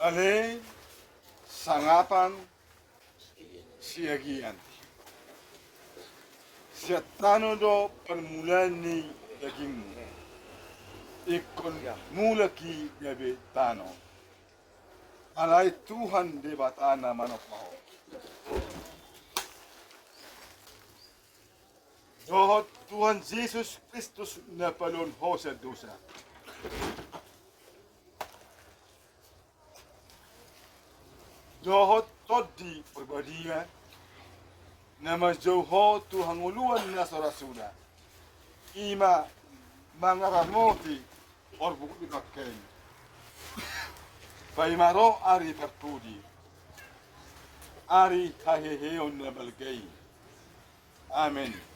Ale sangapan siagian. Siatano do permulaan ni dagingmu. Ikon mula ki gabe tano. Alai Tuhan de batana manok maho. Dohot Tuhan Yesus Kristus na palon ho sa dosa. Dohot todi pribadinya na majauho Tuhan uluan na sorasuna. Ima mangaramoti or bukti kakeng. Paimaro ari pertudi. Ari haheheon na balgay. Amen.